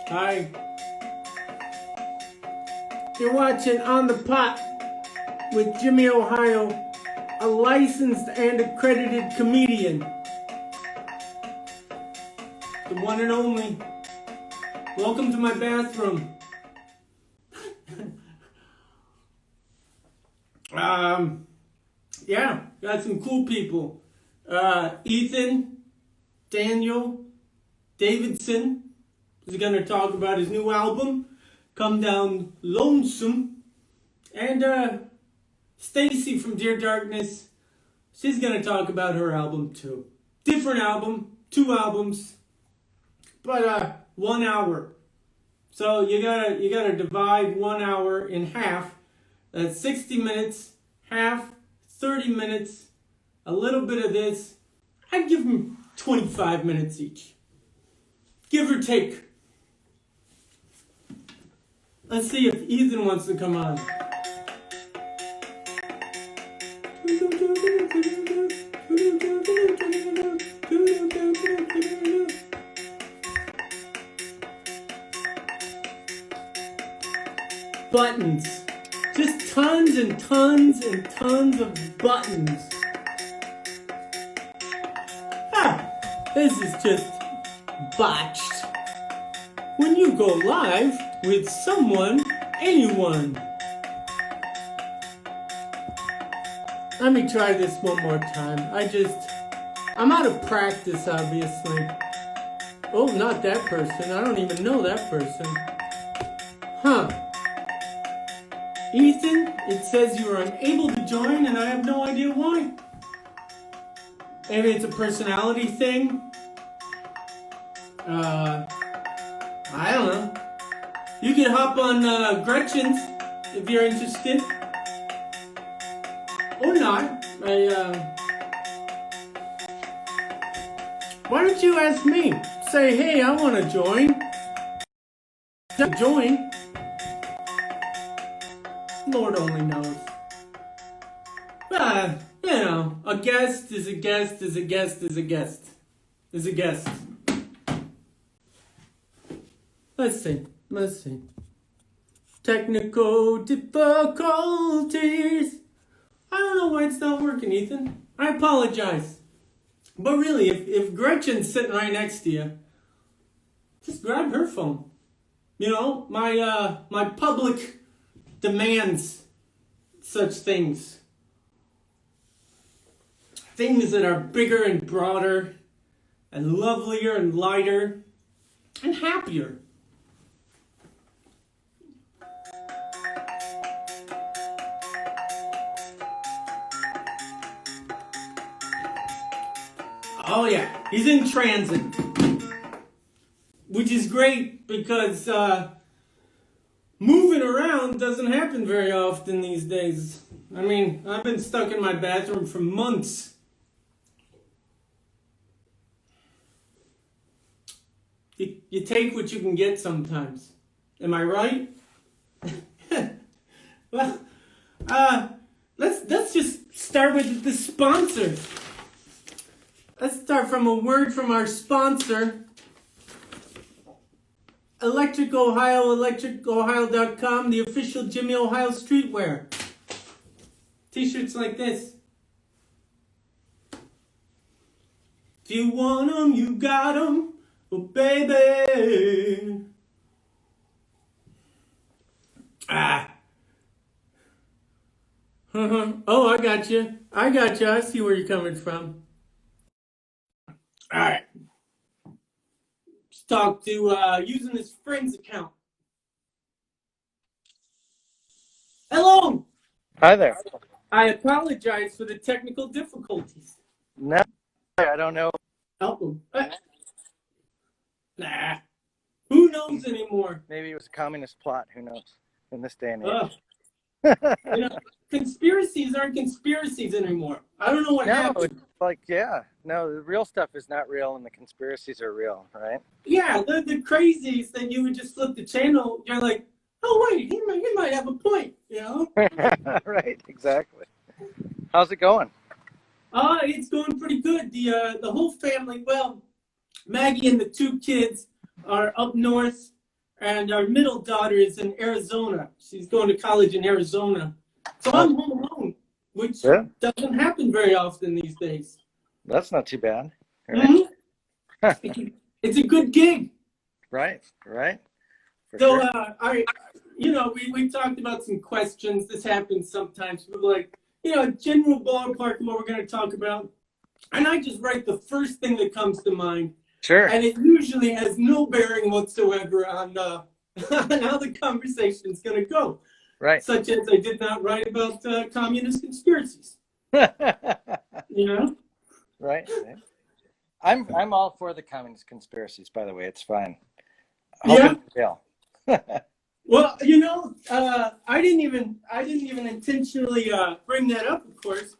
Hi. You're watching On the Pot with Jimmy Ohio, a licensed and accredited comedian. The one and only. Welcome to my bathroom. Yeah, got some cool people. Ethan Daniel Davidson is going to talk about his new album, Come Down Lonesome. And Stacey from Dear Darkness, she's going to talk about her album too. Different album, 2 albums, but 1 hour. So you gotta divide 1 hour in half. That's 60 minutes, half 30 minutes, a little bit of this. I'd give them 25 minutes each. Give or take. Let's see if Ethan wants to come on. Buttons. Just tons and tons and tons of buttons. This is just botched. When you go live with someone, anyone. Let me try this one more time. I'm out of practice, obviously. Oh, not that person. I don't even know that person. Ethan, it says you are unable to join, and I have no idea why. Maybe it's a personality thing. I don't know. You can hop on Gretchen's if you're interested. Or not. Why don't you ask me? Say, hey, I want to join. Join. Lord only knows. You know, a guest is a guest is a guest is a guest. Is a guest. Let's see. Technical difficulties. I don't know why it's not working, Ethan. I apologize. But really, if Gretchen's sitting right next to you, just grab her phone. You know, my public demands such things. Things that are bigger and broader and lovelier and lighter and happier. Oh yeah, he's in transit. Which is great because moving around doesn't happen very often these days. I mean, I've been stuck in my bathroom for months. You take what you can get sometimes. Am I right? Well, let's just start with the sponsor. Let's start from a word from our sponsor. Electric Ohio, electricohio.com, the official Jimmy Ohio streetwear. T-shirts like this. If you want them, you got them. Oh, baby. Oh, I got you. I see where you're coming from. All right. Let's talk to using his friend's account. Hello. Hi there. I apologize for the technical difficulties. No, I don't know. Oh. Nah. Who knows anymore? Maybe it was a communist plot. Who knows? In this day and age. You know, conspiracies aren't conspiracies anymore. I don't know what happened. No, the real stuff is not real, and the conspiracies are real, right? Yeah, the crazies that you would just flip the channel. You're like, oh wait, he might have a point, you know? Right, exactly. How's it going? It's going pretty good. The whole family. Well, Maggie and the two kids are up north, and our middle daughter is in Arizona. She's going to college in Arizona. So I'm home alone, which Yeah, doesn't happen very often these days. that's not too bad. Right? It's a good gig. Right. For So sure. we talked about some questions. This happens sometimes. We're like, general ballpark of what we're going to talk about. And I just write the first thing that comes to mind. Sure. And it usually has no bearing whatsoever on, on how the conversation is going to go. Right. Such as I did not write about communist conspiracies. Right. I'm all for the communist conspiracies, by the way. It's fine. Yeah. Real. Well, I didn't even intentionally bring that up, of course,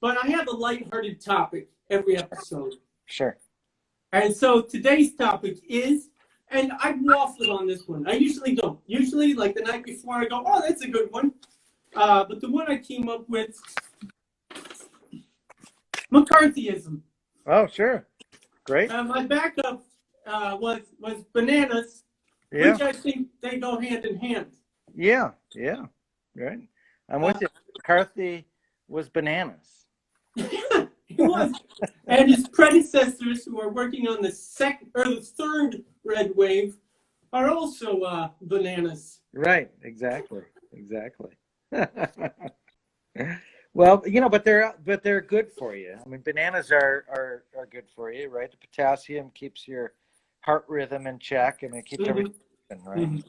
but I have a lighthearted topic every episode. Sure. And so today's topic is, and I've waffled on this one. I usually don't. Usually, like the night before, I go, "Oh, that's a good one." But the one I came up with, McCarthyism. Oh, sure. Great. My backup was bananas, Yeah. which I think they go hand in hand. Yeah. Right. I'm with you. McCarthy was bananas. He was. And his predecessors, who are working on the third red wave, are also bananas. Right. Exactly. Well, but they're good for you. I mean, bananas are good for you, right? The potassium keeps your heart rhythm in check. I mean, it keeps everything right. Mm-hmm.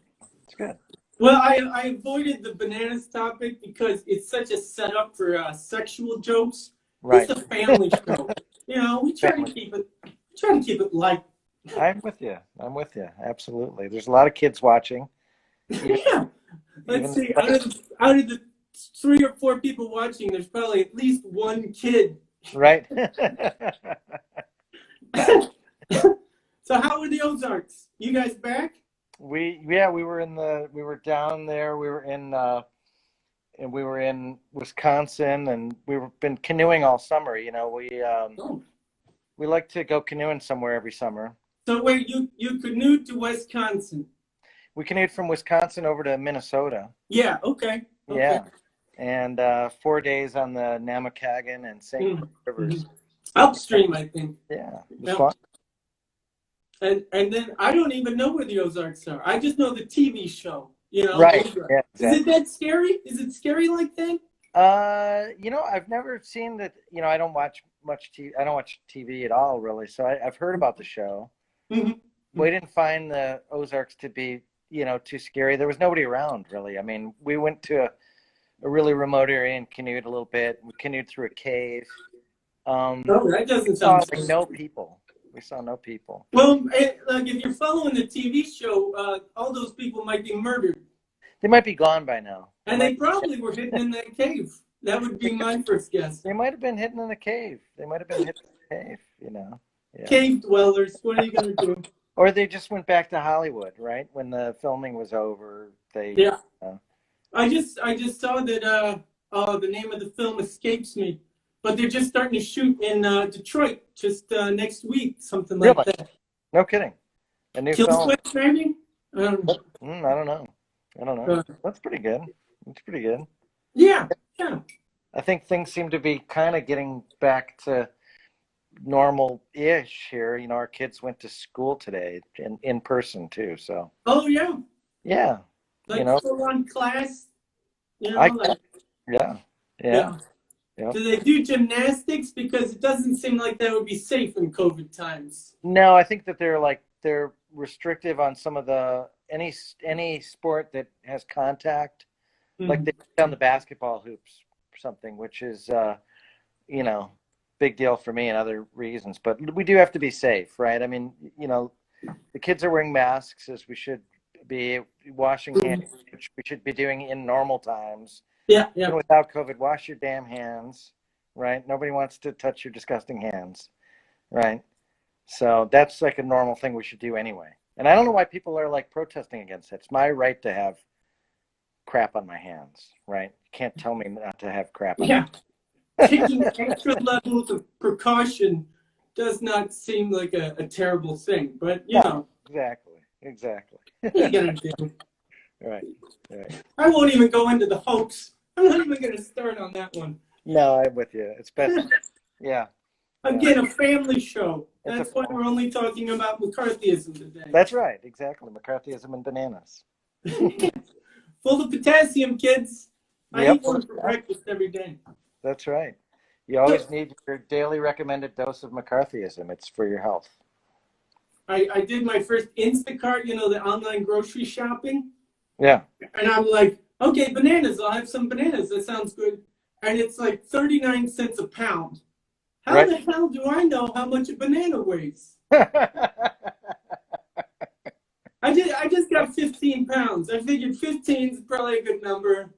It's good. Well, I avoided the bananas topic because it's such a setup for sexual jokes. Right. It's a family show. We try to keep it light. I'm with you. Absolutely. There's a lot of kids watching. Yeah. Let's see. Out of the 3 or 4 people watching, there's probably at least one kid. Right. So how were the Ozarks? You guys back? We were down there. We were in Wisconsin, and we've been canoeing all summer. We like to go canoeing somewhere every summer. So wait, you canoed to Wisconsin? We canoed from Wisconsin over to Minnesota. Yeah. Okay. Yeah, and 4 days on the Namakagon and St. Clair rivers. Upstream, I think. Yeah, it was fun. And then I don't even know where the Ozarks are. I just know the TV show. Right. Yeah, exactly. Is it that scary? Is it scary like that? I've never seen that. I don't watch much TV. I don't watch TV at all, really. So I've heard about the show. Mm-hmm. We didn't find the Ozarks to be, too scary. There was nobody around, really. I mean, we went to a really remote area and canoed a little bit. We canoed through a cave. That doesn't sound like no people. We saw no people. Well, like if you're following the TV show, all those people might be murdered. They might be gone by now. And they probably were hidden in that cave. That would be my first guess. They might have been hidden in the cave. Yeah. Cave dwellers. What are you going to do? Or they just went back to Hollywood, right? When the filming was over. I just saw that the name of the film escapes me. But they're just starting to shoot in Detroit just next week, something like that. No kidding. A new Kill film. Switch, maybe? I don't know. That's pretty good. Yeah. I think things seem to be kind of getting back to normal-ish here. Our kids went to school today in person too. So. Oh yeah. Yeah. Like full-on class. Yeah. Yep. Do they do gymnastics? Because it doesn't seem like that would be safe in COVID times. No, I think that they're restrictive on some of any sport that has contact, like they put down the basketball hoops or something, which is big deal for me and other reasons. But we do have to be safe, right? I mean, the kids are wearing masks, as we should be, washing hands, which we should be doing in normal times. Yeah. Without COVID, wash your damn hands, right? Nobody wants to touch your disgusting hands, right? So that's like a normal thing we should do anyway. And I don't know why people are like protesting against it. It's my right to have crap on my hands, right? You can't tell me not to have crap on my hands. Taking extra levels of precaution does not seem like a terrible thing, but you know. Exactly. What are you gonna do? Right. I won't even go into the hoax. I'm not even gonna start on that one. No, I'm with you. It's best. Yeah. Again, a family show. It's That's why we're only talking about McCarthyism today. That's right. Exactly. McCarthyism and bananas. Full of potassium, kids. I Yep. eat one for breakfast every day. That's right. You always need your daily recommended dose of McCarthyism. It's for your health. I did my first Instacart, you know, the online grocery shopping. Yeah. And I'm like, okay, bananas. I'll have some bananas. That sounds good. And it's like 39 cents a pound. How the hell do I know how much a banana weighs? I just got 15 pounds. I figured 15 is probably a good number.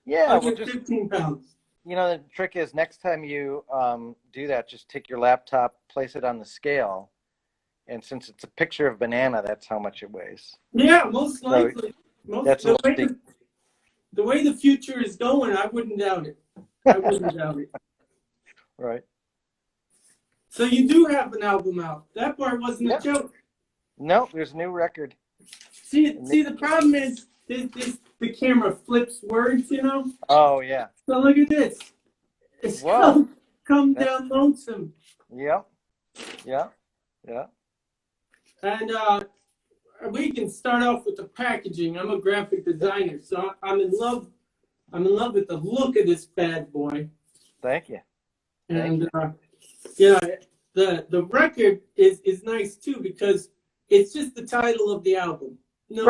Yeah, I'll get 15 pounds. You know, the trick is next time you do that, just take your laptop, place it on the scale, and since it's a picture of banana, that's how much it weighs. Yeah, most likely. So the way the future is going, I wouldn't doubt it. I wouldn't doubt it. Right. So you do have an album out. That part wasn't a joke. No, there's a new record. See, the problem is the camera flips words, you know? Oh, yeah. So look at this. It's come down lonesome. Yep. And we can start off with the packaging. I'm a graphic designer, so I'm in love. I'm in love with the look of this bad boy. Thank you. And yeah, the record is nice too because it's just the title of the album. No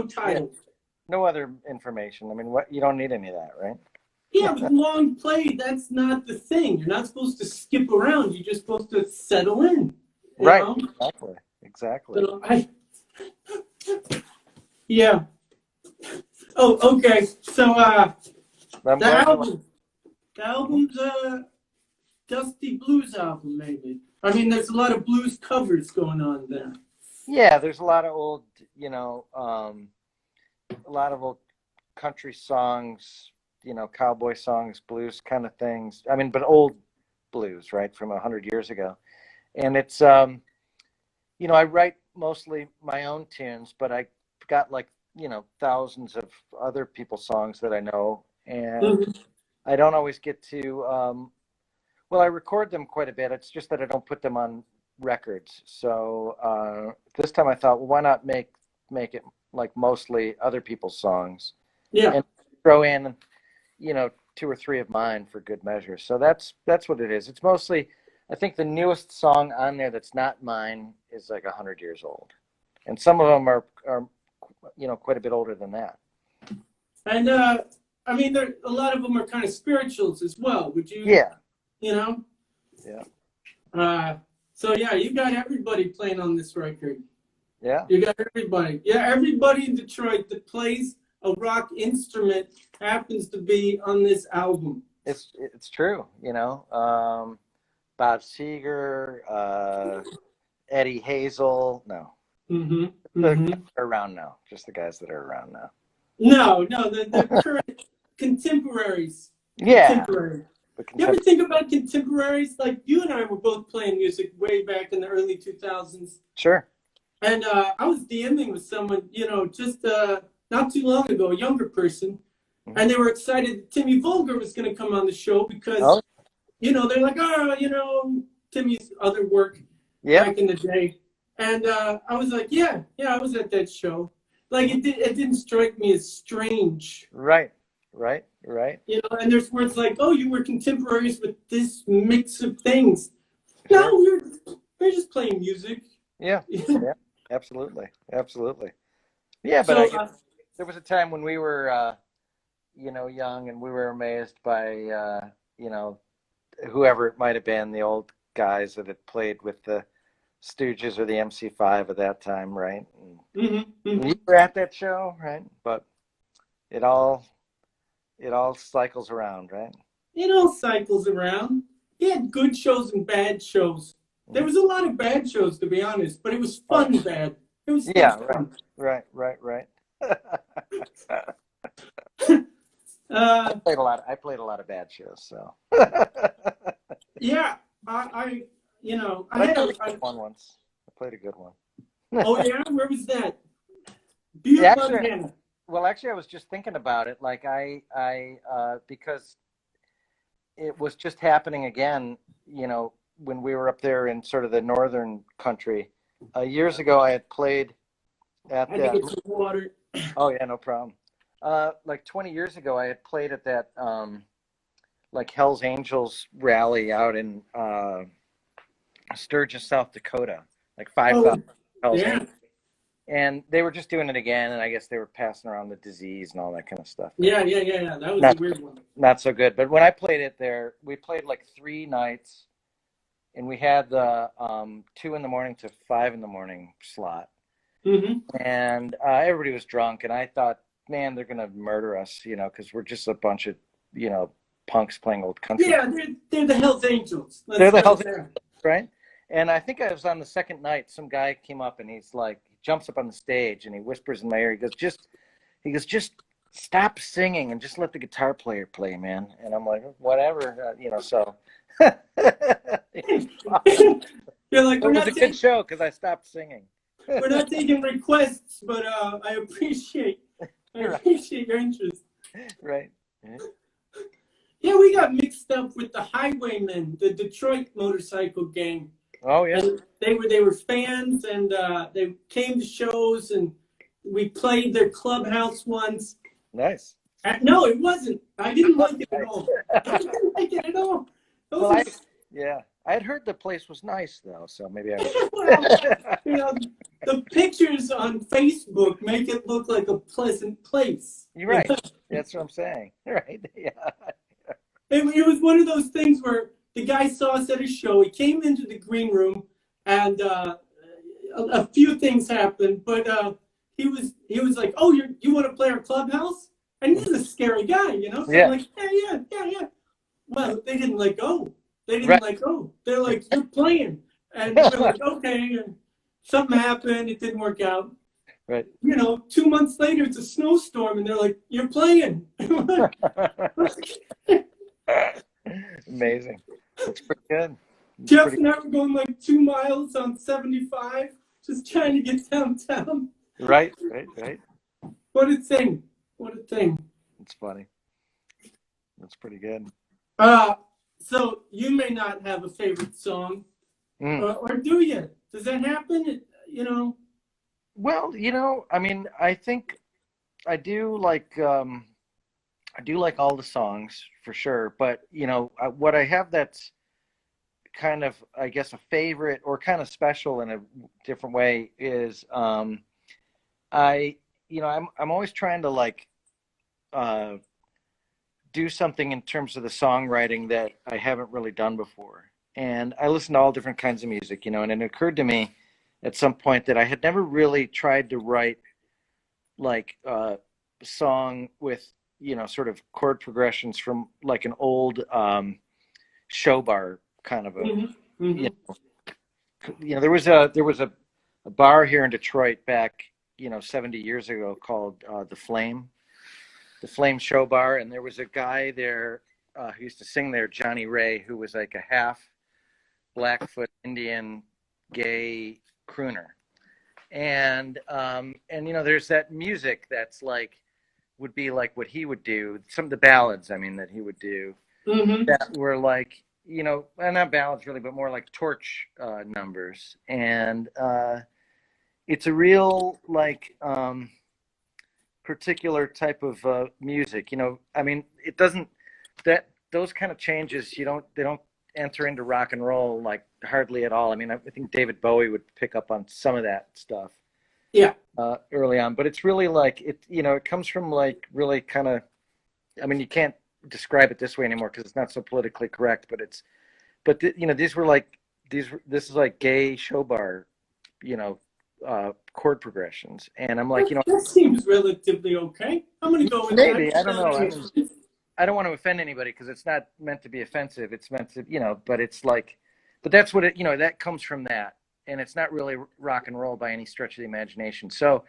title. Yeah. No other information. I mean, you don't need any of that, right? Yeah, with long play, that's not the thing. You're not supposed to skip around. You're just supposed to settle in. Right. Know? Exactly. So yeah. Oh, okay. So the album's a dusty blues album, maybe. I mean, there's a lot of blues covers going on there. Yeah, there's a lot of old, you know, a lot of old country songs, you know, cowboy songs, blues kind of things. I mean, but old blues, right, from 100 years ago. And it's, you know, I write mostly my own tunes, but I got like, you know, thousands of other people's songs that I know. And I don't always get to, well, I record them quite a bit. It's just that I don't put them on records. So this time I thought, well, why not make it like mostly other people's songs? Yeah. And throw in, you know, 2 or 3 of mine for good measure. So that's what it is. It's mostly, I think the newest song on there that's not mine is like 100 years old. And some of them are you know, quite a bit older than that. And I mean, a lot of them are kind of spirituals as well. Would you? Yeah. You know? Yeah. So yeah, you got everybody playing on this record. Yeah. You got everybody. Yeah, everybody in Detroit that plays a rock instrument happens to be on this album. It's true, you know. Bob Seger, Eddie Hazel. No. They're around now. Just the guys that are around now. No, the current contemporaries. Yeah. Contemporary. You ever think about contemporaries? Like you and I were both playing music way back in the early 2000s. Sure. And I was DMing with someone, you know, just not too long ago, a younger person, and they were excited that Timmy Volger was going to come on the show because, you know, they're like, oh, you know, Timmy's other work back in the day. And I was like, yeah, I was at that show. Like, it didn't strike me as strange. Right. You know, and there's words like, oh, you were contemporaries with this mix of things. Sure. No, we're just playing music. Yeah, absolutely. Yeah, but I guess there was a time when we were, you know, young and we were amazed by, you know, whoever it might have been, the old guys that had played with the Stooges or the MC5 at that time, right? You were at that show, right? But it all cycles around, right? It all cycles around. He had good shows and bad shows. There was a lot of bad shows, to be honest, but it was fun bad. It was fun. Right. I played a lot of bad shows, so. Yeah, I I had played a good one once. I played a good one. Oh yeah, where was that? Yeah, Butte, actually, Montana. well, actually, I was just thinking about it. Like because it was just happening again. When we were up there in sort of the northern country. Years ago, I had played I at had to that. get some water. Oh yeah, no problem. Like 20 years ago, I had played at that like Hell's Angels rally out in Sturgis, South Dakota. Like 5,000 Oh Hell's yeah, Angels, and they were just doing it again. And I guess they were passing around the disease and all that kind of stuff. yeah. That was a Not weird one. not so good. But when I played it there, we played like 3 nights, and we had the 2 in the morning to 5 in the morning slot. Mm-hmm. And everybody was drunk, and I thought, man, they're gonna murder us, because we're just a bunch of, punks playing old country. Yeah, they're the Hells Angels. They're the Let's Hells say. Angels, right? And I think I was on the second night. Some guy came up, and he's like, he jumps up on the stage, and he whispers in my ear. Just stop singing and just let the guitar player play, man. And I'm like, whatever, So You're like, it was a good show because I stopped singing. we're not taking requests, but I appreciate your interest. Right. Yeah, we got mixed up with the Highwaymen, the Detroit motorcycle gang. Oh yeah. And they were fans, and they came to shows, and we played their clubhouse once. Nice. No, it wasn't. I didn't like it at all. I didn't like it at all. I had heard the place was nice though, so maybe I well, the pictures on Facebook make it look like a pleasant place. You're right. That's what I'm saying. Right. Yeah. It was one of those things where the guy saw us at a show. He came into the green room, and a few things happened. But he was like, "Oh, you want to play our clubhouse?" And he's a scary guy, So Yeah. I'm like, yeah. Well, they didn't let go. They didn't let go. They're like, "You're playing," and we're like, "Okay." And something happened. It didn't work out. Right. 2 months later, it's a snowstorm, and they're like, "You're playing." Amazing. That's pretty good. Jeff and I were going like 2 miles on 75, just trying to get downtown. Right. What a thing. It's funny. That's pretty good. So you may not have a favorite song, or do you? Does that happen? Well, I mean, I think I do like all the songs for sure, but what I have that's kind of, I guess, a favorite or kind of special in a different way is I'm always trying to like do something in terms of the songwriting that I haven't really done before. And I listen to all different kinds of music, and it occurred to me at some point that I had never really tried to write like a song with, sort of chord progressions from like an old show bar kind of a, there was a bar here in Detroit back, 70 years ago called the Flame Show Bar, and there was a guy there who used to sing there, Johnny Ray, who was like a half Blackfoot Indian gay crooner, and there's that music that's like would be like what he would do, some of the ballads, I mean, that he would do that were like, well, not ballads really, but more like torch numbers, and it's a real like particular type of music, I mean, it doesn't, that those kind of changes, they don't enter into rock and roll like hardly at all. I mean, I think David Bowie would pick up on some of that stuff early on, but it's really like it comes from like really kind of, I mean, you can't describe it this way anymore because it's not so politically correct, but this is like gay show bar chord progressions, and I'm like, that seems relatively okay. I'm gonna go with maybe that. I don't know. I don't want to offend anybody because it's not meant to be offensive. It's meant to, but it's like, but that's what it, that comes from that, and it's not really rock and roll by any stretch of the imagination. So,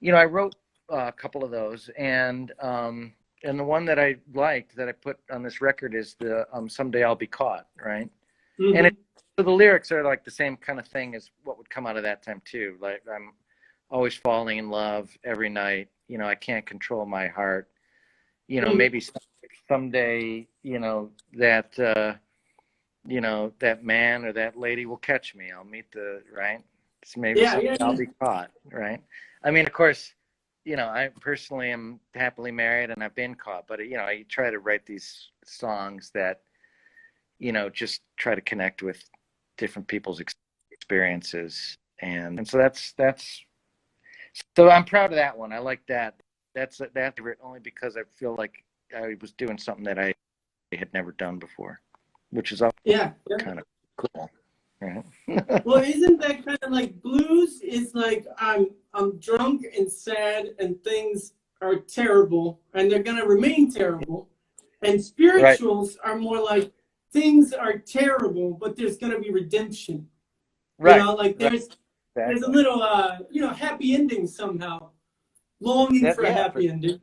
I wrote a couple of those, and the one that I liked that I put on this record is the Someday I'll Be Caught, right? And it's So the lyrics are like the same kind of thing as what would come out of that time too. Like I'm always falling in love every night. You know, I can't control my heart. You know, maybe someday, that man or that lady will catch me. I'll meet the right. So maybe someday I'll be caught. Right. I mean, of course, I personally am happily married and I've been caught, but I try to write these songs that, just try to connect with different people's experiences. And so so I'm proud of that one. I like that. That's only because I feel like I was doing something that I had never done before, which is also kind of cool. Right? Well, isn't that kind of like blues? Is like I'm drunk and sad and things are terrible and they're gonna remain terrible, and spirituals are more like things are terrible but there's gonna be redemption. Right. Like there's a little happy ending somehow. Longing for a happy ending.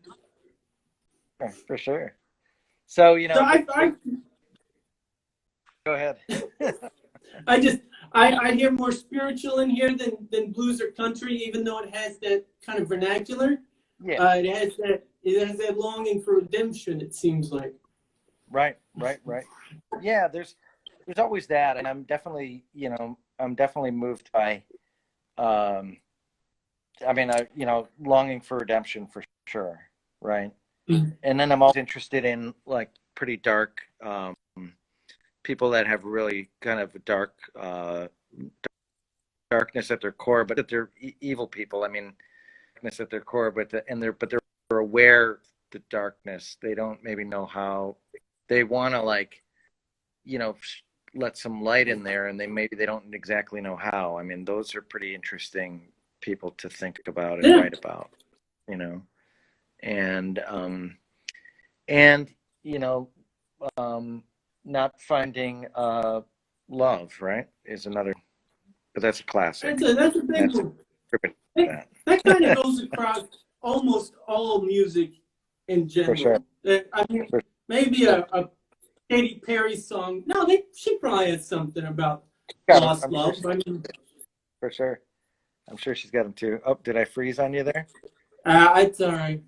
For sure. So I go ahead. I hear more spiritual in here than blues or country, even though it has that kind of vernacular. Yeah. It has that longing for redemption, it seems like. Right. Yeah, there's always that, and I'm definitely moved by longing for redemption for sure, right? Mm-hmm. And then I'm always interested in like pretty dark people that have really kind of darkness at their core, but that they're evil people. I mean, darkness at their core, but they're aware of the darkness. They don't maybe know how. They want to let some light in there, and they don't exactly know how. I mean, those are pretty interesting people to think about and write about, and not finding love, right, is another, but that's a classic. That's a big one. That kind of goes across almost all music in general. For sure. I mean, maybe a Katy Perry song. No, she probably has something about lost love. For sure. I'm sure she's got them too. Oh, did I freeze on you there? It's all right.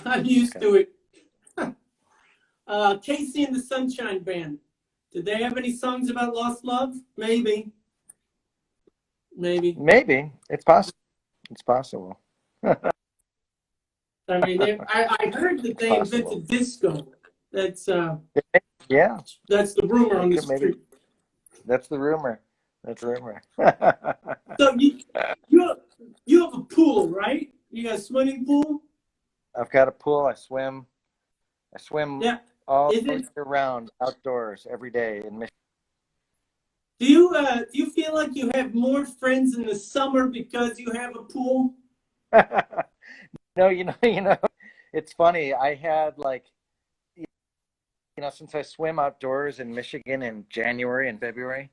I'm used to it. Casey and the Sunshine Band. Did they have any songs about lost love? Maybe. It's possible. I mean, I heard that they invented disco. That's That's the rumor on the street. That's the rumor. So you have a pool, right? You got a swimming pool? I've got a pool. I swim all year round, outdoors, every day in Michigan. Do you feel like you have more friends in the summer because you have a pool? No, it's funny. I had since I swim outdoors in Michigan in January and February,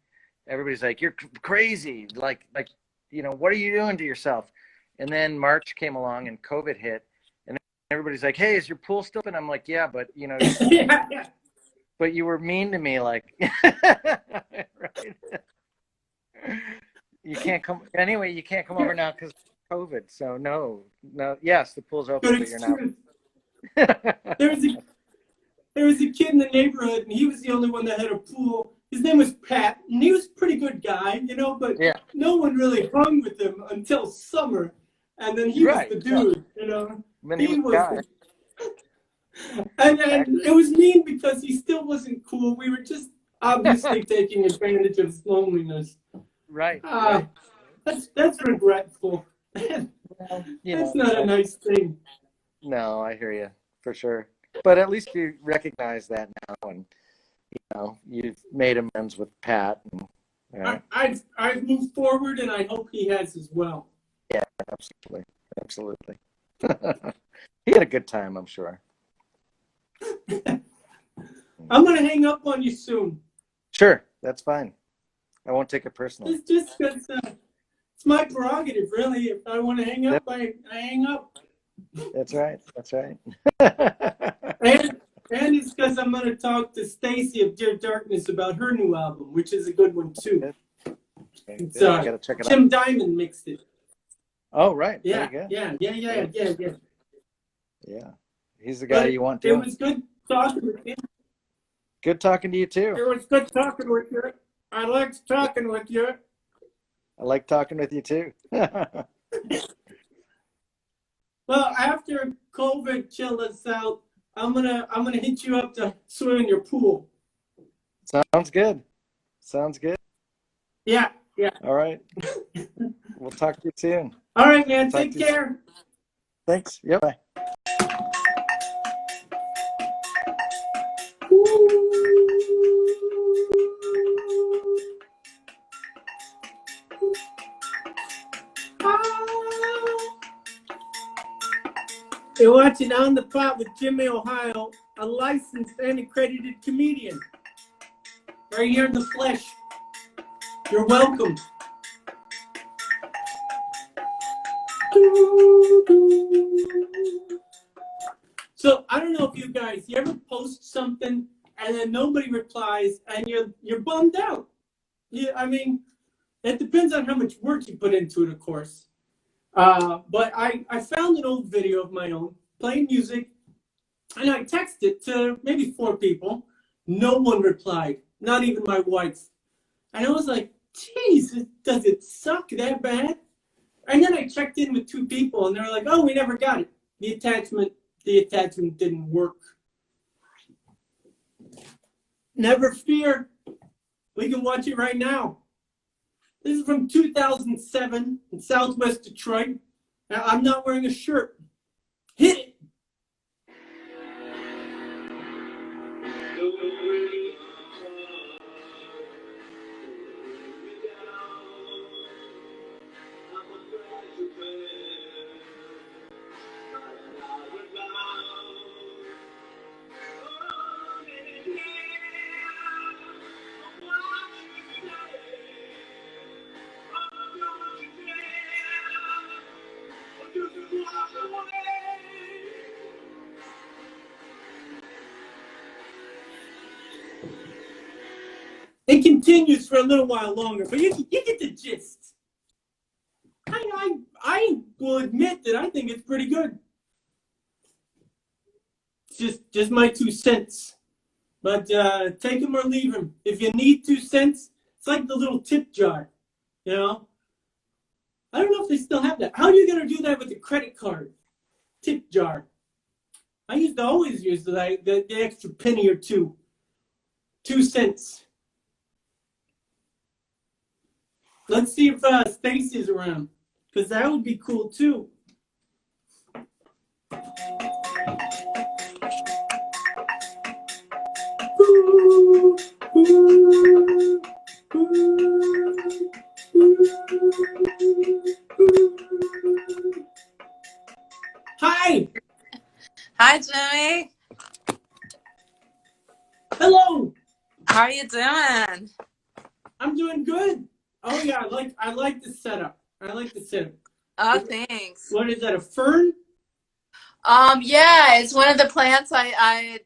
everybody's like, "You're crazy! Like, what are you doing to yourself?" And then March came along and COVID hit, and everybody's like, "Hey, is your pool still open?" I'm like, "Yeah, but but you were mean to me, like, right? You can't come anyway. You can't come over now because of COVID. So no. Yes, the pool's open, but you're not." There was a kid in the neighborhood, and he was the only one that had a pool. His name was Pat, and he was a pretty good guy, but no one really hung with him until summer, and then he was the dude, He was and it was mean because he still wasn't cool. We were just obviously taking advantage of his loneliness. Right. That's regretful. That's not a nice thing. No, I hear you for sure. But at least you recognize that now, and you've made amends with Pat. And, I've moved forward, and I hope he has as well. Yeah, absolutely. He had a good time, I'm sure. I'm gonna hang up on you soon. Sure, that's fine. I won't take it personally. It's just because it's my prerogative, really. If I want to hang up, I hang up. That's right. And And it's because I'm going to talk to Stacey of Dear Darkness about her new album, which is a good one too. It's gotta check it Tim out. Diamond mixed it. Oh, right. Yeah, Very good. Yeah. He's the guy you want to. It was good talking with you. Good talking to you too. It was good talking with you. I liked talking with you. I like talking with you too. Well, after COVID chill us out, I'm gonna hit you up to swim in your pool. Sounds good. Sounds good. Yeah. All right. We'll talk to you soon. All right, man. Take care. Thanks. Yep. Bye. You're watching On the Pot with Jimmy Ohio, a licensed and accredited comedian. Right here in the flesh. You're welcome. So I don't know if you ever post something and then nobody replies and you're bummed out. Yeah, I mean, it depends on how much work you put into it, of course. But I found an old video of my own playing music, and I texted it to maybe 4 people. No one replied, not even my wife. And I was like, geez, does it suck that bad? And then I checked in with 2 people, and they were like, oh, we never got it. The attachment didn't work. Never fear. We can watch it right now. This is from 2007 in Southwest Detroit. Now, I'm not wearing a shirt. Hit it. It continues for a little while longer, but you get the gist. I will admit that I think it's pretty good. It's just my 2 cents. But take them or leave them. If you need 2 cents, it's like the little tip jar, you know? I don't know if they still have that. How are you going to do that with a credit card? Tip jar. I used to always use the extra penny or 2. 2 cents. Let's see if Stacey's around, because that would be cool too. Hi. Hi, Jimmy. Hello. How are you doing? I'm doing good. Oh yeah, I like the setup. Oh, thanks. What is that? A fern? Yeah, it's one of the plants I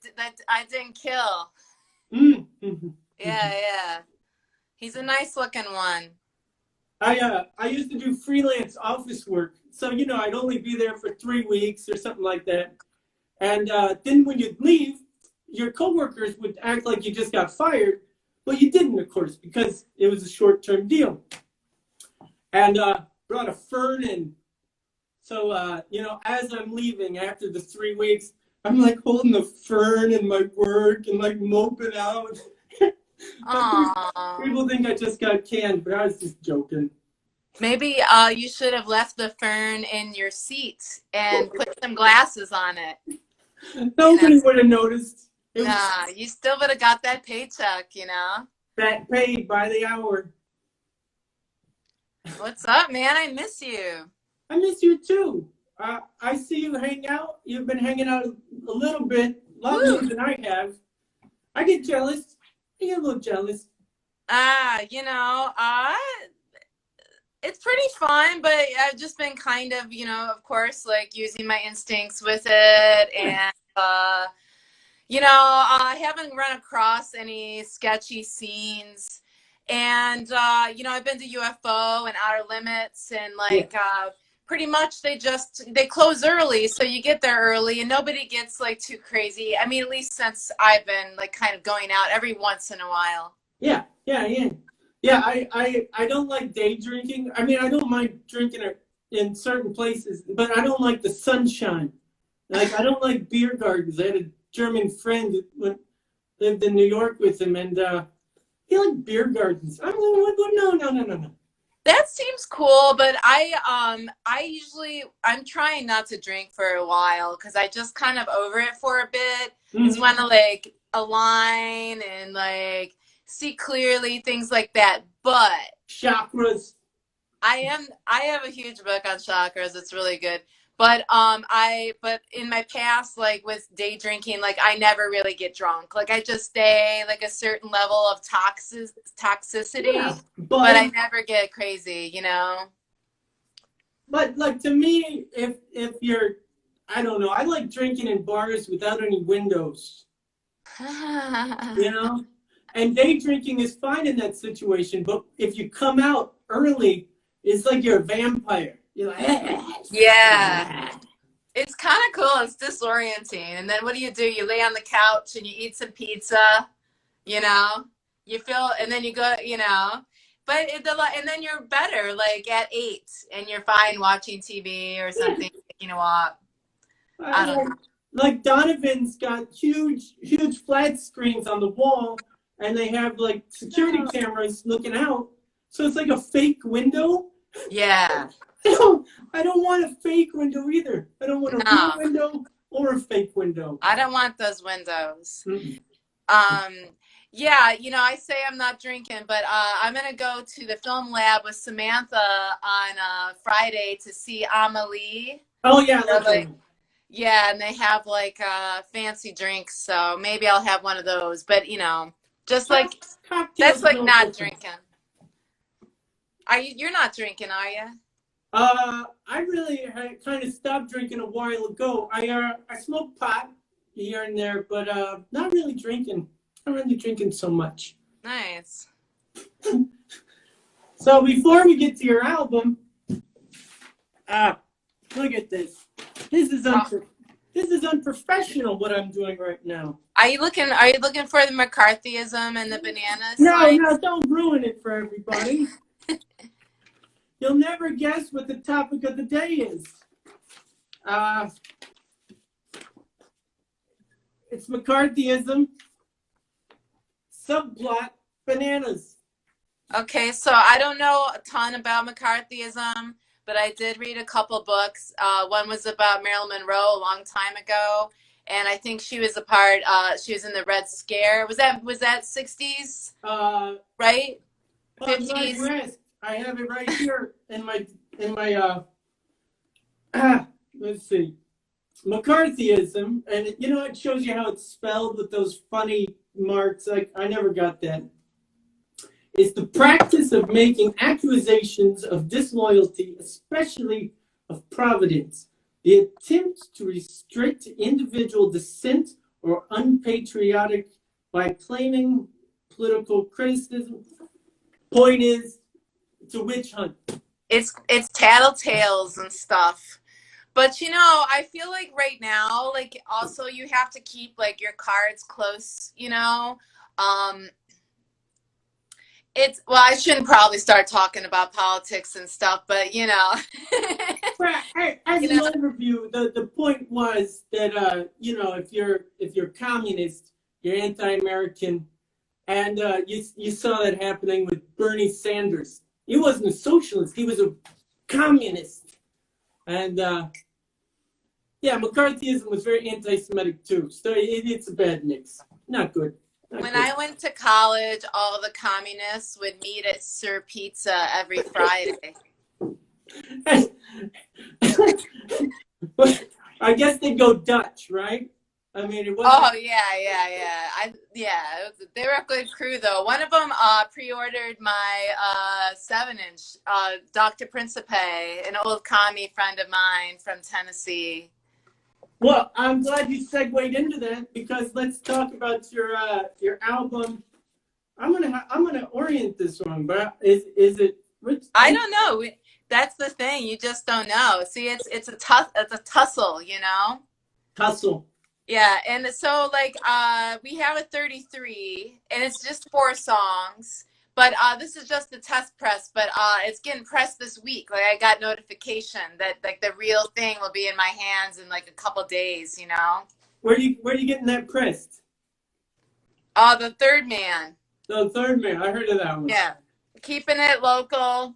didn't kill. Mm-hmm. Yeah. He's a nice looking one. I used to do freelance office work, so I'd only be there for 3 weeks or something like that. And then when you'd leave, your coworkers would act like you just got fired, but you didn't, of course, because it was a short-term deal. And brought a fern in. So as I'm leaving after the 3 weeks, I'm like holding the fern in my work and like moping out. People think I just got canned, but I was just joking. Maybe you should have left the fern in your seat and put some glasses on it. Nobody would have noticed. Nah, you still would have got that paycheck, That paid by the hour. What's up, man? I miss you. I miss you too. I see you hang out. You've been hanging out a little bit, a lot more than I have. I get jealous. I get a little jealous. It's pretty fun, but I've just been kind of, of course, like using my instincts with it and, I haven't run across any sketchy scenes. And, I've been to UFO and Outer Limits and Yeah. pretty much they close early. So you get there early and nobody gets like too crazy. I mean, at least since I've been like kind of going out every once in a while. Yeah. Yeah, I don't like day drinking. I mean, I don't mind drinking it in certain places, but I don't like the sunshine. Like, I don't like beer gardens. I had a German friend that lived in New York with him, and he liked beer gardens. I'm like, no. That seems cool, but I'm trying not to drink for a while because I just kind of over it for a bit. Just want to like align and like see clearly, things like that. But Chakras. I have a huge book on chakras. It's really good. But but in my past, like with day drinking, like I never really get drunk. Like I just stay like a certain level of toxicity, Yeah, but I never get crazy, But like to me, if you're, I don't know, I like drinking in bars without any windows. And day drinking is fine in that situation, but if you come out early, it's like you're a vampire. You're like, Yeah. It's kind of cool. It's disorienting. And then what do? You lay on the couch and you eat some pizza, you feel, and then you go, but and then you're better like at 8 and you're fine watching TV or something, taking a walk. I don't know. Like Donovan's got huge flat screens on the wall, and they have like security cameras looking out. So it's like a fake window. Yeah. I don't want a fake window either. I don't want a real window or a fake window. I don't want those windows. Yeah, I say I'm not drinking, but I'm gonna go to the film lab with Samantha on Friday to see Amelie. Oh yeah, yeah, and they have like fancy drinks, so maybe I'll have one of those. But just like that's like not drinking. You're not drinking, are you? I really kind of stopped drinking a while ago. I smoke pot here and there, but not really drinking. Not really drinking so much. Nice. So before we get to your album, look at this. This is unprofessional what I'm doing right now. Are you looking for the McCarthyism and the bananas? No, don't ruin it for everybody. You'll never guess what the topic of the day is. It's McCarthyism. Subplot, bananas. Okay, so I don't know a ton about McCarthyism, but I did read a couple books. One was about Marilyn Monroe a long time ago, and I think she was she was in the Red Scare. Was that 60s? Right? 50s. I have it right here in my let's see. McCarthyism, and it shows you how it's spelled with those funny marks. I never got that. It's the practice of making accusations of disloyalty, especially of providence. The attempt to restrict individual dissent or unpatriotic by claiming political criticism. Point is, it's a witch hunt. It's tattletales and stuff. But I feel like right now, like also you have to keep like your cards close, I shouldn't probably start talking about politics and stuff, but As an overview, the point was that if you're communist, you're anti-American, and you saw that happening with Bernie Sanders. He wasn't a socialist; he was a communist, and McCarthyism was very anti-Semitic too. So it's a bad mix. Not good. When I went to college, all the communists would meet at Sir Pizza every Friday. I guess they go Dutch, right? I mean, it was. Oh yeah. They were a good crew though. One of them pre-ordered my 7-inch. Dr. Principe, an old commie friend of mine from Tennessee. Well, I'm glad you segued into that because let's talk about your album. I'm gonna orient this one, but is it which? I don't know. That's the thing. You just don't know. See, it's a tussle, you know? Tussle. Yeah, and so like we have a 33 and it's just 4 songs. But this is just the test press, but it's getting pressed this week. Like I got notification that like the real thing will be in my hands in like a couple days, you know. Where you getting that pressed? The Third Man. The Third Man. I heard of that one. Yeah. Keeping it local.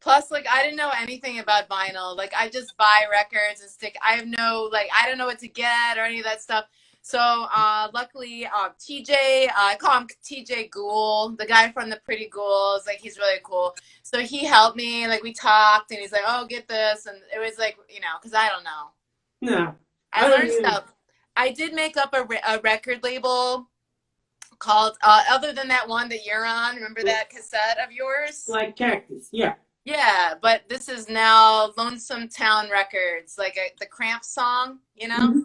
Plus, like, I didn't know anything about vinyl. Like, I just buy records and stick. I have no, like, I don't know what to get or any of that stuff. So, luckily, TJ, I call him TJ Ghoul, the guy from the Pretty Ghouls. Like, he's really cool. So he helped me. Like, we talked, and he's like, "Oh, get this," and it was like, you know, because I don't know. No, I learned stuff. I did make up a record label called, other than that one that you're on. Remember that cassette of yours? Like Cactus. Yeah. Yeah, but this is now Lonesome Town Records, like the Cramp song, you know? Mm-hmm.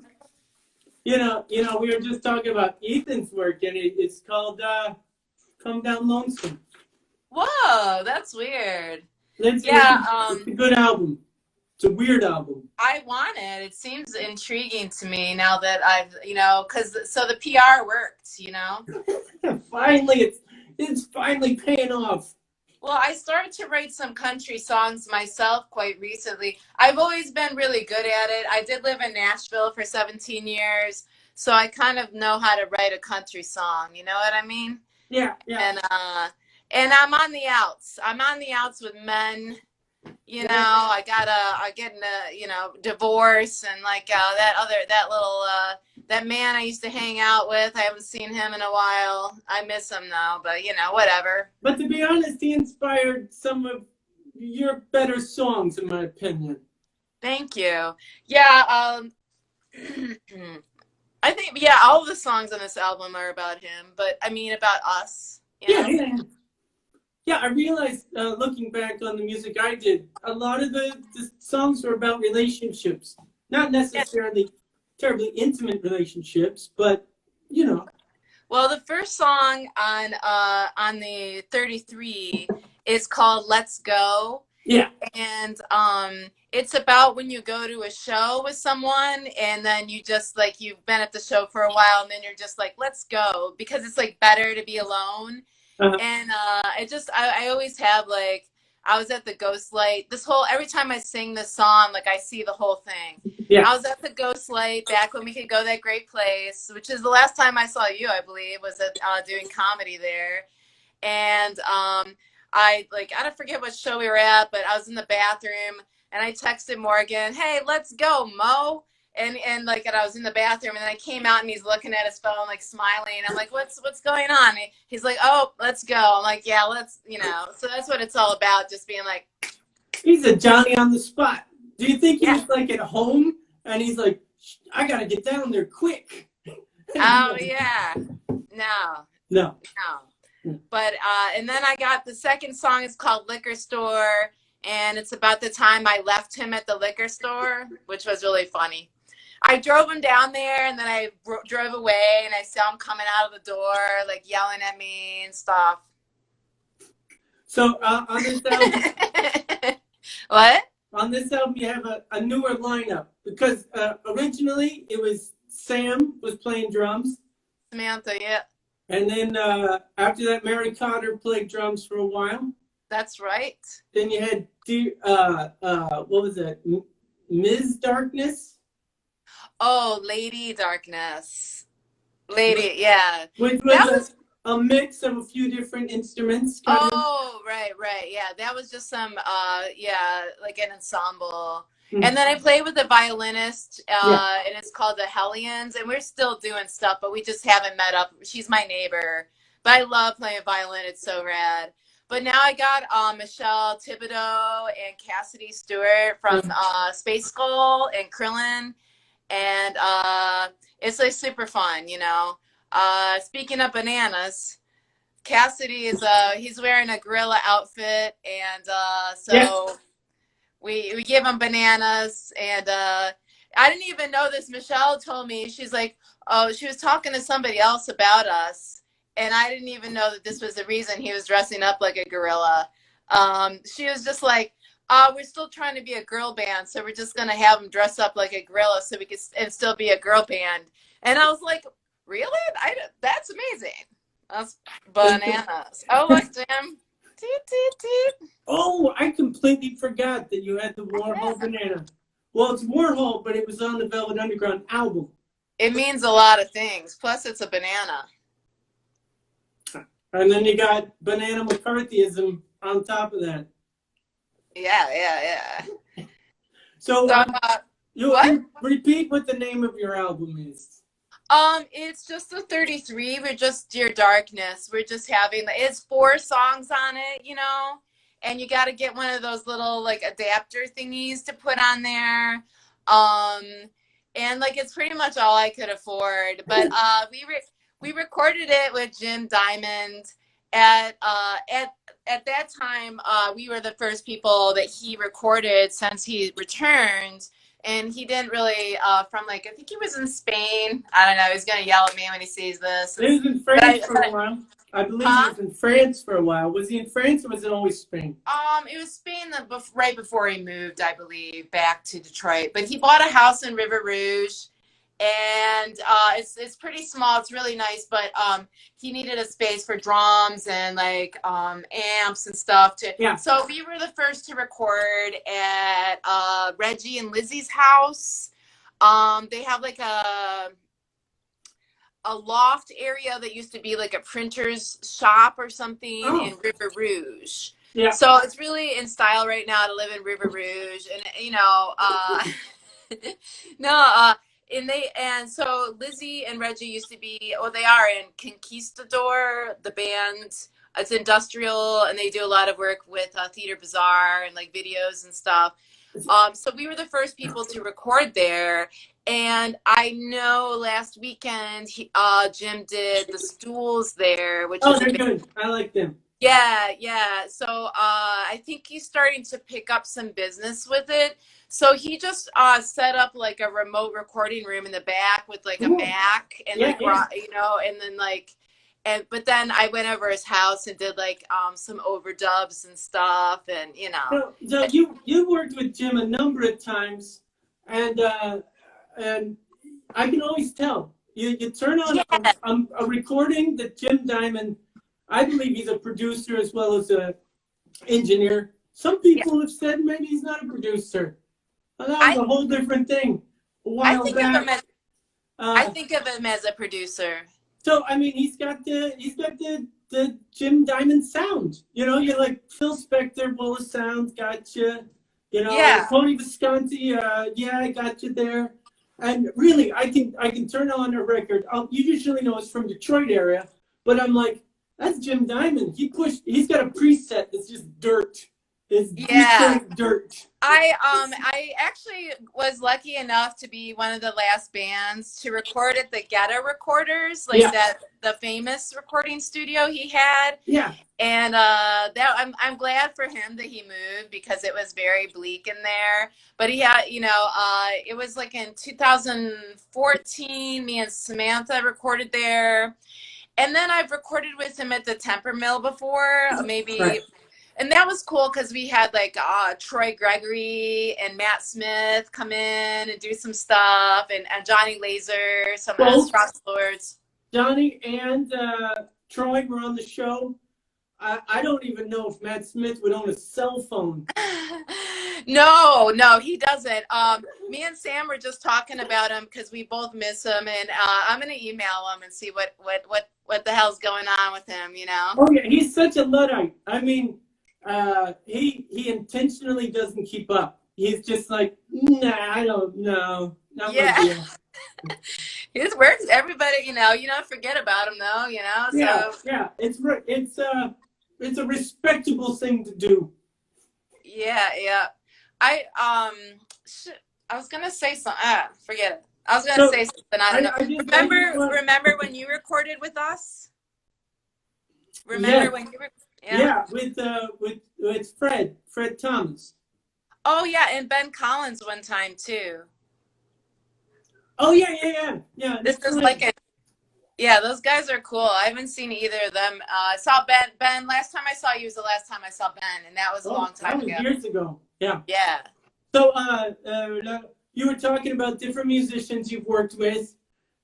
You know, we were just talking about Ethan's work, and it's called "Come Down Lonesome." Whoa, that's weird. It's a good album. It's a weird album. I want it. It seems intriguing to me now that I've, you know, so the PR worked, you know? Finally, it's finally paying off. Well, I started to write some country songs myself quite recently. I've always been really good at it. I did live in Nashville for 17 years, so I kind of know how to write a country song. You know what I mean? Yeah. And I'm on the outs. I'm on the outs with men. You know, I get in a, you know, divorce and like that man I used to hang out with. I haven't seen him in a while. I miss him though, but you know, whatever. But to be honest, he inspired some of your better songs, in my opinion. Thank you. Yeah, I think all of the songs on this album are about him, but I mean about us. You know? Yeah. I realized looking back on the music I did, a lot of the songs were about relationships, not necessarily terribly intimate relationships, but you know. Well, the first song on the 33 is called "Let's Go." Yeah. And it's about when you go to a show with someone and then you just like you've been at the show for a while and then you're just like, let's go, because it's like better to be alone. Uh-huh. And I always have like, I was at the Ghost Light. Every time I sing this song, like I see the whole thing. Yeah. I was at the Ghost Light back when we could go to that great place, which is the last time I saw you, I believe, was at doing comedy there. And I don't forget what show we were at, but I was in the bathroom and I texted Morgan, "Hey, let's go, Mo." And I was in the bathroom and then I came out and he's looking at his phone, like smiling. I'm like, what's going on? And he's like, "Oh, let's go." I'm like, "Yeah, let's," you know. So that's what it's all about, just being like. He's a Johnny on the spot. Do you think he was like at home and he's like, "I gotta get down there quick"? Oh yeah, no. But and then I got the second song. It's called "Liquor Store," and it's about the time I left him at the liquor store, which was really funny. I drove him down there, and then I drove away, and I saw him coming out of the door, like yelling at me and stuff. So on this album, what? On this album, you have a newer lineup because originally it was Sam was playing drums. Samantha, yeah. And then after that, Mary Cotter played drums for a while. That's right. Then you had what was that? Ms. Darkness. Oh, Lady Darkness. Lady, yeah. Which was a mix of a few different instruments. Oh, right. Yeah, that was just some, like an ensemble. Mm-hmm. And then I played with a violinist, and it's called the Hellions, and we're still doing stuff, but we just haven't met up. She's my neighbor, but I love playing violin. It's so rad. But now I got Michelle Thibodeau and Cassidy Stewart from Space Skull and Krillin, and it's like super fun, you know. Speaking of bananas, Cassidy is he's wearing a gorilla outfit, and so we give him bananas, and I didn't even know this. Michelle told me, she's like, oh, she was talking to somebody else about us. And I didn't even know that this was the reason he was dressing up like a gorilla. She was just like, we're still trying to be a girl band. So we're just going to have him dress up like a gorilla so we can and still be a girl band. And I was like, really? That's amazing. That's bananas. Oh, look, Jim. Toot, toot, toot. Oh, I completely forgot that you had the Warhol banana. Well, it's Warhol, but it was on the Velvet Underground album. It means a lot of things. Plus, it's a banana. And then you got Banana McCarthyism on top of that. Yeah. So, you what? Repeat what the name of your album is. It's just the 33. We're just Dear Darkness. We're just having, it's 4 songs on it, you know, and you got to get one of those little like adapter thingies to put on there. And like, it's pretty much all I could afford, but, we recorded it with Jim Diamond at that time. We were the first people that he recorded since he returned. And he didn't really, from like, I think he was in Spain. I don't know. He's going to yell at me when he sees this. He was in France for a while. I believe he was in France for a while. Was he in France or was it always Spain? It was Spain right before he moved, I believe, back to Detroit. But he bought a house in River Rouge. And it's pretty small. It's really nice, but he needed a space for drums and like amps and stuff too. Yeah. So we were the first to record at Reggie and Lizzie's house. They have like a loft area that used to be like a printer's shop or something in River Rouge. Yeah. So it's really in style right now to live in River Rouge, and you know, And so Lizzie and Reggie used to be, they are in Conquistador, the band. It's industrial, and they do a lot of work with Theater Bazaar and like videos and stuff. So we were the first people to record there. And I know last weekend Jim did the Stools there, which is they're good. I like them. Yeah. So I think he's starting to pick up some business with it. So he just set up like a remote recording room in the back with like a Mac and you know, and then like, but then I went over his house and did like some overdubs and stuff, and you know. So you worked with Jim a number of times, and I can always tell. You turn on a recording that Jim Diamond, I believe he's a producer as well as a engineer. Some people have said maybe he's not a producer. Well, that was a whole different thing. I think of him as a producer. So I mean, he's got the Jim Diamond sound. You know, you're like Phil Spector, Wall of Sound, gotcha. You know, Tony Visconti, I got you there. And really, I can turn on a record. You usually know it's from Detroit area, but I'm like, that's Jim Diamond. He's got a preset that's just dirt. It's dirt. I actually was lucky enough to be one of the last bands to record at the Ghetto Recorders, like the famous recording studio he had. Yeah. And I'm glad for him that he moved because it was very bleak in there. But he had, you know, it was like in 2014, me and Samantha recorded there. And then I've recorded with him at the Temper Mill before, maybe. Right. And that was cool because we had like Troy Gregory and Matt Smith come in and do some stuff, and Johnny Laser, some of the Cross Lords. Johnny and Troy were on the show. I don't even know if Matt Smith would own a cell phone. No, he doesn't. Me and Sam were just talking about him because we both miss him, and I'm gonna email him and see what the hell's going on with him. You know? Oh yeah, he's such a Luddite. I mean. He intentionally doesn't keep up. He's just like, nah, I don't know. His works, everybody, you don't forget about him though, So it's a respectable thing to do. Yeah. I was gonna say something. Forget it. I was gonna say something. I don't know. Remember when you recorded with us? Remember when you were? Yeah, with Fred Thomas. Oh yeah, and Ben Collins one time too. Oh yeah. This That's is right. like a yeah. Those guys are cool. I haven't seen either of them. I saw Ben. Ben. Last time I saw you was the last time I saw Ben, and that was a Oh, long that time was ago. years ago. Yeah. Yeah. So, you were talking about different musicians you've worked with,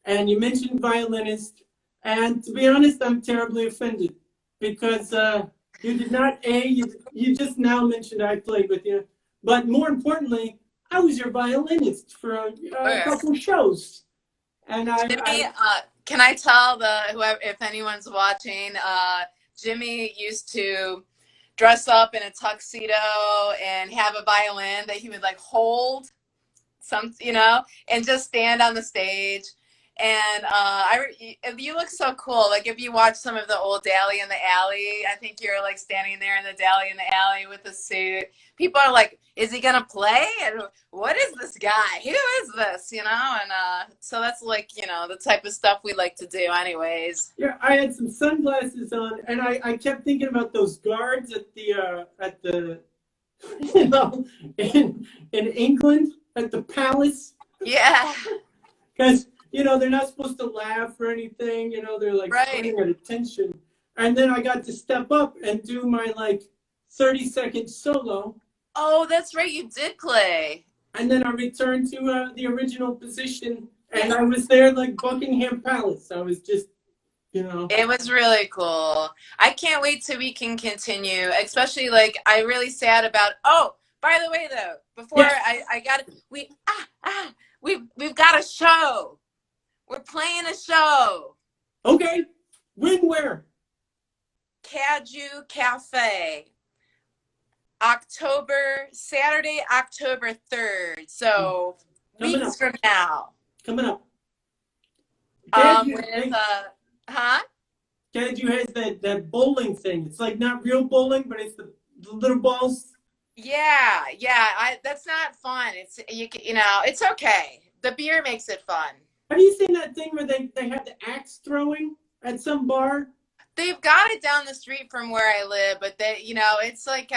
and you mentioned violinist. And to be honest, I'm terribly offended because you did not. You just now mentioned I played with you, but more importantly, I was your violinist for a Okay. couple shows, and Jimmy, can I tell the whoever if anyone's watching, Jimmy used to dress up in a tuxedo and have a violin that he would like hold and just stand on the stage. And you look so cool. Like if you watch some of the old Dally in the Alley, I think you're like standing there in the Dally in the Alley with the suit. People are like, "Is he gonna play? And what is this guy? Who is this?" And so that's like the type of stuff we like to do, anyways. yeah, I had some sunglasses on, and I kept thinking about those guards at the you know in England at the palace. Yeah, Because, they're not supposed to laugh or anything. They're like right. sitting at attention. And then I got to step up and do my like 30-second solo. Oh, that's right. You did play. And then I returned to the original position. And I was there like Buckingham Palace. I was just, It was really cool. I can't wait till we can continue, especially like I'm really sad about. Oh, by the way, though, before Yes. I got we've got a show. We're playing a show. Okay. When, where? Caju Cafe. Saturday, October 3rd. So Coming weeks up. from now. Coming up. Caju has that bowling thing. It's like not real bowling, but it's the little balls. Yeah. That's not fun. It's it's okay. The beer makes it fun. Have you seen that thing where they have the axe throwing at some bar? They've got it down the street from where I live, but it's like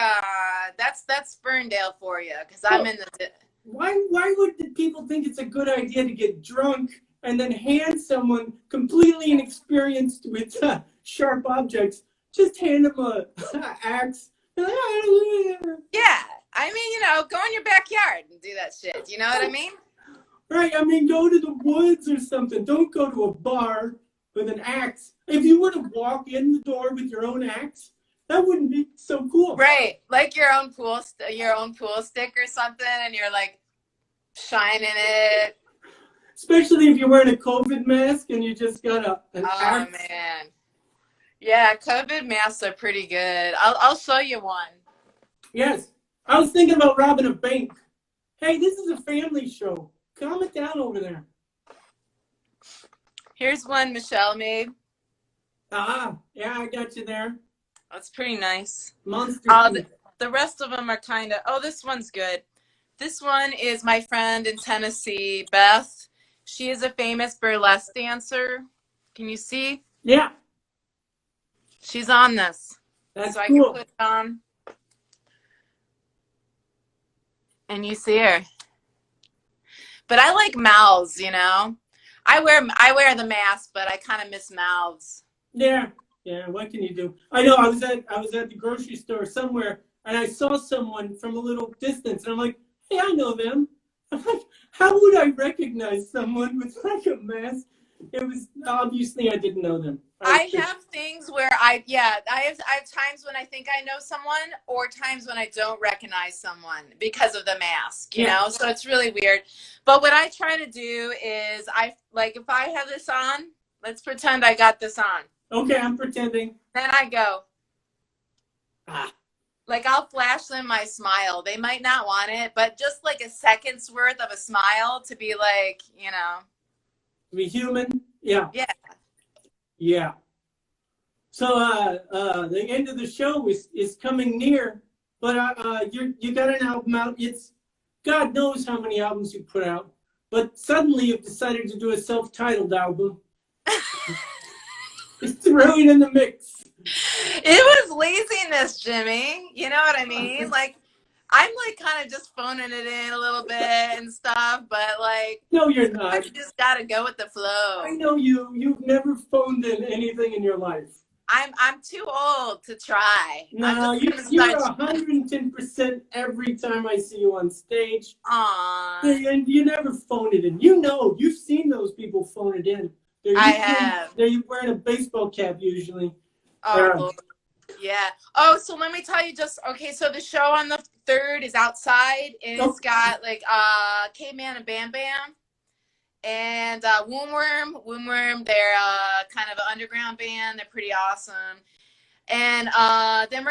that's Ferndale for you because I'm in the. Why would the people think it's a good idea to get drunk and then hand someone completely inexperienced with sharp objects, just hand them a axe? Yeah, I mean, go in your backyard and do that shit. You know what I mean? Right. I mean, go to the woods or something. Don't go to a bar with an axe. If you were to walk in the door with your own axe, that wouldn't be so cool. Right, like your own pool stick or something, and you're like shining it. Especially if you're wearing a COVID mask and you just got an axe. Oh man, yeah, COVID masks are pretty good. I'll show you one. Yes, I was thinking about robbing a bank. Hey, this is a family show. Calm it down over there. Here's one Michelle made. Yeah, I got you there. That's pretty nice. Monster. The rest of them are kind of. Oh, this one's good. This one is my friend in Tennessee, Beth. She is a famous burlesque dancer. Can you see? Yeah. She's on this. That's so I cool. can put it on. And you see her. But I like mouths, I wear the mask, but I kind of miss mouths. Yeah. What can you do? I know. I was at the grocery store somewhere, and I saw someone from a little distance, and I'm like, "Hey, I know them." I'm like, "How would I recognize someone with like a mask?" It was obviously I didn't know them. I have things where I have times when I think I know someone, or times when I don't recognize someone because of the mask, you know? So it's really weird. But what I try to do is if I have this on, let's pretend I got this on. Okay, I'm pretending. Then I go. Like I'll flash them my smile. They might not want it, but just like a second's worth of a smile to be like, To be human? Yeah. Yeah. Yeah. So the end of the show is coming near, but you got an album out. It's God knows how many albums you put out, but suddenly you've decided to do a self-titled album. Just throw it in the mix. It was laziness, Jimmy. You know what I mean? Like I'm like kind of just phoning it in a little bit and stuff, but like, No, you're I not. just gotta go with the flow. I know you. You've never phoned in anything in your life. I'm too old to try. No, you're 110% every time I see you on stage. Aww. And you never phone it in. You know, you've seen those people phone it in. I have. They're wearing a baseball cap usually. Oh, Lord. Yeah. Oh, so let me tell you okay, so the show on the 3rd is outside, and it's got like K-Man and Bam Bam and Woomworm. They're kind of an underground band. They're pretty awesome. And then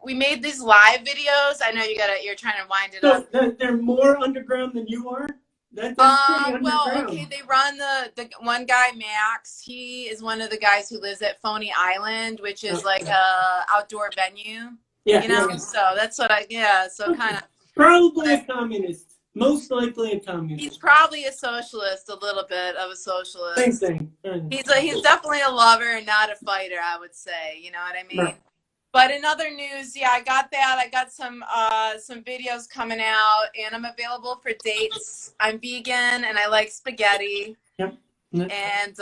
we made these live videos. I know you're trying to wind it up. They're more underground than you are? That's pretty underground. Well, okay, they run the one guy, Max. He is one of the guys who lives at Phony Island, which is like a outdoor venue. Yeah, you know. Yeah. So that's what so kind of probably a communist. Most likely a communist. He's probably a socialist, a little bit of a socialist. Same thing. He's definitely a lover and not a fighter, I would say. You know what I mean? Right. But in other news, yeah, I got that. I got some videos coming out, and I'm available for dates. I'm vegan, and I like spaghetti. Yep. And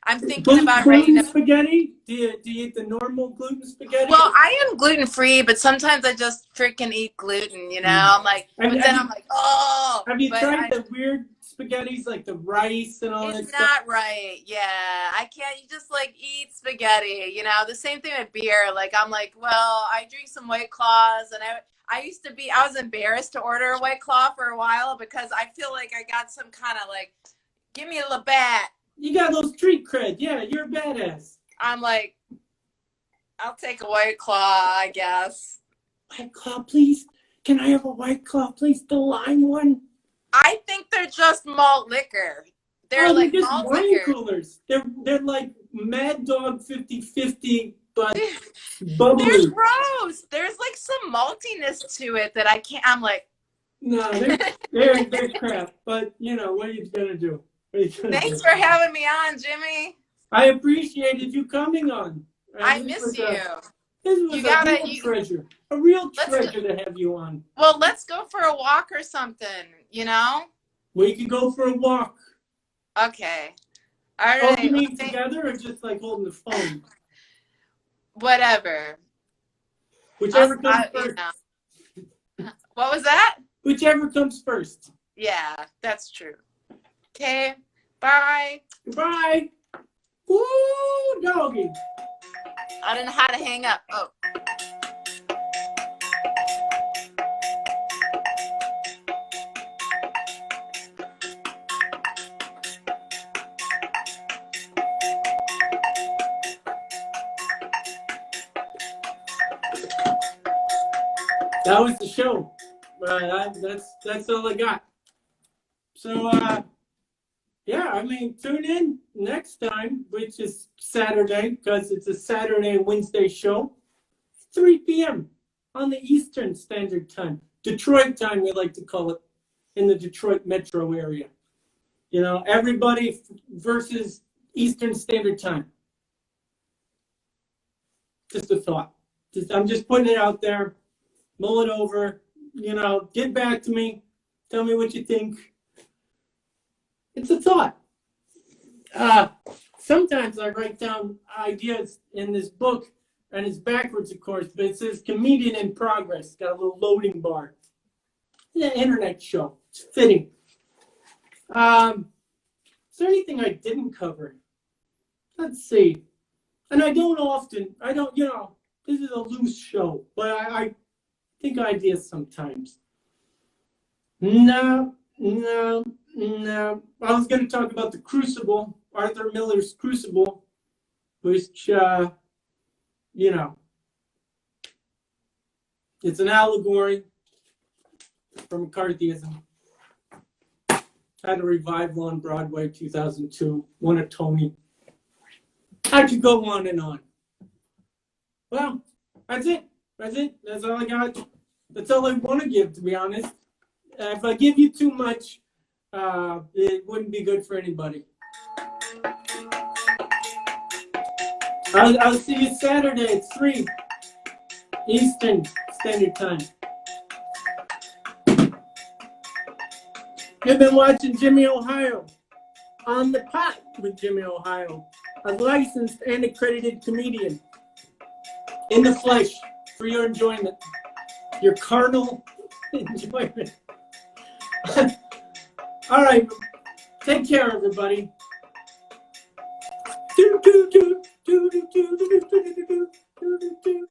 I'm thinking about writing spaghetti. Do you eat the normal gluten spaghetti? Well, I am gluten free, but sometimes I just freaking eat gluten. You know, I'm like, but then I'm like, oh. Have you tried the weird spaghettis, like the rice and all that stuff? It's not right. Yeah, I can't. You just like eat spaghetti. You know, the same thing with beer. Like I'm like, well, I drink some White Claws, and I was embarrassed to order a White Claw for a while because I feel like I got some kind of like, give me a Labatt. You got those street cred. Yeah, you're a badass. I'm like, I'll take a White Claw, I guess. White Claw, please. Can I have a White Claw, please? The lime one. I think they're just malt liquor. They're like just malt wine liquor. Coolers. They're like Mad Dog 50/50, but bubbly. They're gross. There's like some maltiness to it that I can't. I'm like, no, they're crap. But you know what are you gonna do? Thanks for having me on, Jimmy. I appreciated you coming on. I miss you. This was a real treasure. A real treasure to have you on. Well, let's go for a walk or something, you know? We could go for a walk. Okay. All right. Holding together or just like holding the phone? Whatever. Whichever comes first. You know. What was that? Whichever comes first. Yeah, that's true. Okay. Bye. Goodbye. Woo, doggy. I don't know how to hang up. Oh. That was the show. That's all I got. So, yeah, I mean, tune in next time, which is Saturday, because it's a Saturday and Wednesday show, 3 p.m. on the Eastern Standard Time. Detroit time, we like to call it, in the Detroit metro area. You know, everybody versus Eastern Standard Time. Just a thought. I'm just putting it out there. Mull it over. You know, get back to me. Tell me what you think. It's a thought. Sometimes I write down ideas in this book, and it's backwards, of course, but it says comedian in progress. It's got a little loading bar. It's an internet show. It's fitting. Is there anything I didn't cover? Let's see. And I don't, you know, this is a loose show, but I think ideas sometimes. No. I was going to talk about the Crucible, Arthur Miller's Crucible, which, you know, it's an allegory for McCarthyism. Had a revival on Broadway 2002, won a Tony. I could go on and on. Well, that's it. That's all I got. That's all I want to give, to be honest. If I give you too much, it wouldn't be good for anybody. I'll see you Saturday at 3 Eastern Standard Time. You've been watching Jimmy Ohio on the pot with Jimmy Ohio, a licensed and accredited comedian in the flesh for your enjoyment, your carnal enjoyment. All right, take care, everybody. Do, do, do, do, do, do, do, do, do, do, do, do, do.